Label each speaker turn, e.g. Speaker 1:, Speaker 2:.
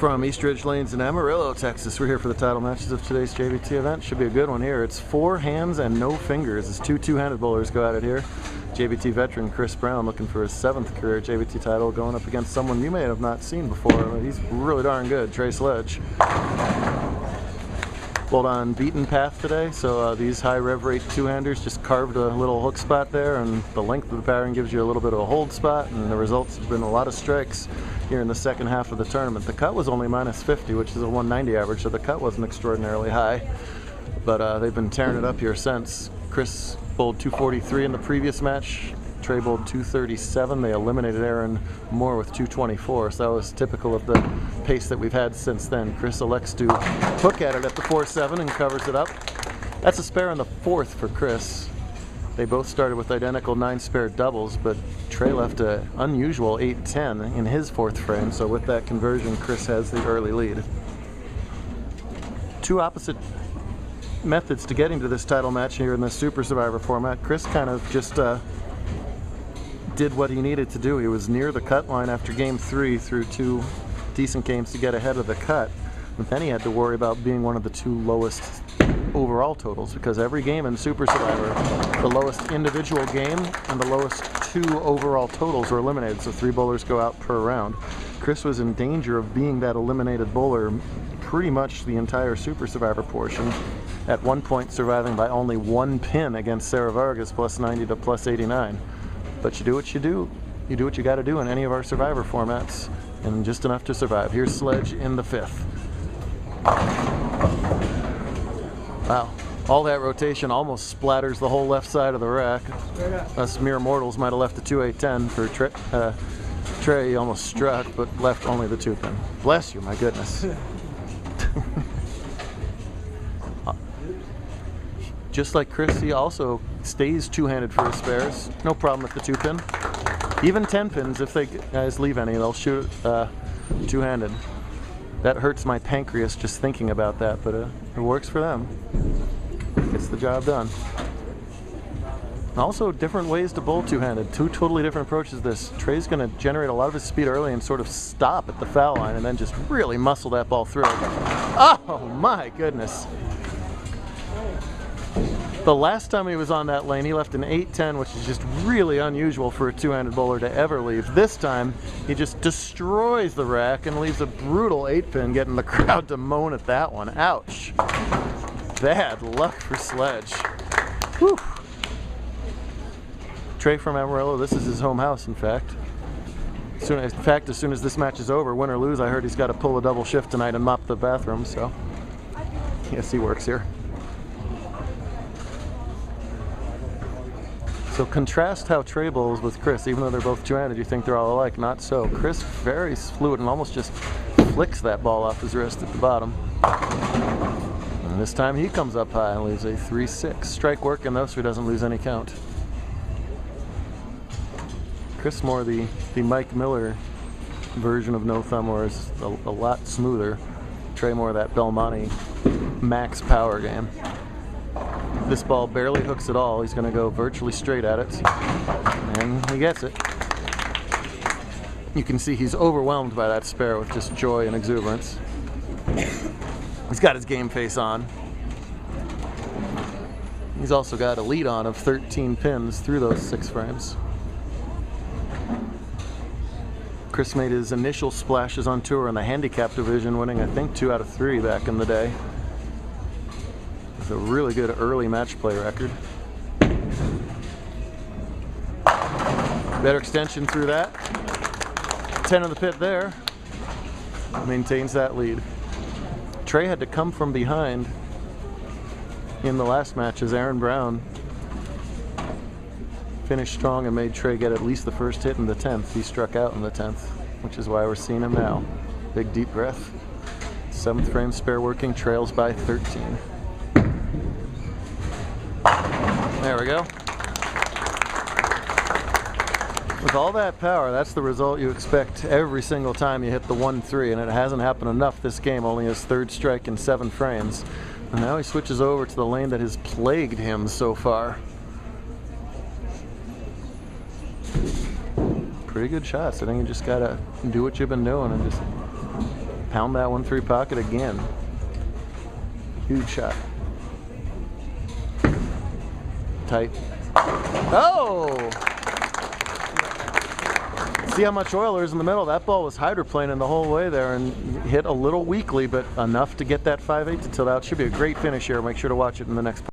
Speaker 1: From Eastridge Lanes in Amarillo, Texas. We're here for the title matches of today's JBT event. Should be a good one here. It's 4 hands and no fingers as two two-handed bowlers go at it here. JBT veteran Chris Brown looking for his 7th career JBT title, going up against someone you may have not seen before. He's really darn good, Trey Sledge. Bowled on beaten path today, so these high rev rate two-handers just carved a little hook spot there, and the length of the pattern gives you a little bit of a hold spot, and the results have been a lot of strikes here in the second half of the tournament. The cut was only -50, which is a 190 average, so the cut wasn't extraordinarily high, but they've been tearing it up here since. Chris bowled 243 in the previous match. Trey bowled 237. They eliminated Aaron Moore with 224, so that was typical of the pace that we've had since then. Chris elects to hook at it at the 4-7 and covers it up. That's a spare on the 4th for Chris. They both started with identical 9-spare doubles, but Trey left an unusual 8-10 in his 4th frame, so with that conversion, Chris has the early lead. Two opposite methods to getting to this title match here in the Super Survivor format. Chris kind of just did what he needed to do. He was near the cut line after game 3 through 2 decent games to get ahead of the cut, but then he had to worry about being one of the 2 lowest overall totals, because every game in Super Survivor, the lowest individual game and the lowest 2 overall totals are eliminated, so 3 bowlers go out per round. Chris was in danger of being that eliminated bowler pretty much the entire Super Survivor portion, at one point surviving by only 1 pin against Sarah Vargas +90 to +89. But you do what you do. You do what you got to do in any of our Survivor formats, and just enough to survive. Here's Sledge in the 5th. Wow, all that rotation almost splatters the whole left side of the rack. Us mere mortals might have left the 2-8-10 for Trey. He almost struck, but left only the 2-pin. Bless you, my goodness. Just like Chris, he also stays two-handed for his spares. No problem with the 2-pin. Even 10 pins, if they guys leave any, they'll shoot two-handed. That hurts my pancreas just thinking about that, but it works for them. Gets the job done. Also, different ways to bowl two-handed. 2 totally different approaches to this. Trey's going to generate a lot of his speed early and sort of stop at the foul line and then just really muscle that ball through. Oh my goodness. The last time he was on that lane, he left an 8-10, which is just really unusual for a two-handed bowler to ever leave. This time, he just destroys the rack and leaves a brutal 8-pin, getting the crowd to moan at that one. Ouch. Bad luck for Sledge. Whew. Trey from Amarillo, this is his home house, in fact. As soon as this match is over, win or lose, I heard he's got to pull a double shift tonight and mop the bathroom, so yes, he works here. So contrast how Trey bowls with Chris. Even though they're both two-handed, you think they're all alike. Not so. Chris very fluid and almost just flicks that ball off his wrist at the bottom. And this time he comes up high and leaves a 3-6. Strike working though, so he doesn't lose any count. Chris more the Mike Miller version of no thumb, where it's a lot smoother. Trey more that Belmonte max power game. This ball barely hooks at all. He's going to go virtually straight at it, and he gets it. You can see he's overwhelmed by that spare with just joy and exuberance. He's got his game face on. He's also got a lead on of 13 pins through those 6 frames. Chris made his initial splashes on tour in the handicap division, winning I think 2 out of 3 back in the day. It's a really good early match play record. Better extension through that. 10 in the pit there. Maintains that lead. Trey had to come from behind in the last match as Aaron Brown finished strong and made Trey get at least the first hit in the 10th. He struck out in the 10th, which is why we're seeing him now. Big deep breath. 7th frame spare working, trails by 13. There we go. With all that power, that's the result you expect every single time you hit the 1-3, and it hasn't happened enough this game, only his 3rd strike in 7 frames. And now he switches over to the lane that has plagued him so far. Pretty good shots. I think you just gotta do what you've been doing and just pound that 1-3 pocket again. Huge shot. Tight. Oh! See how much oil is in the middle? That ball was hydroplaning the whole way there and hit a little weakly, but enough to get that 5/8 to tilt out. Should be a great finish here. Make sure to watch it in the next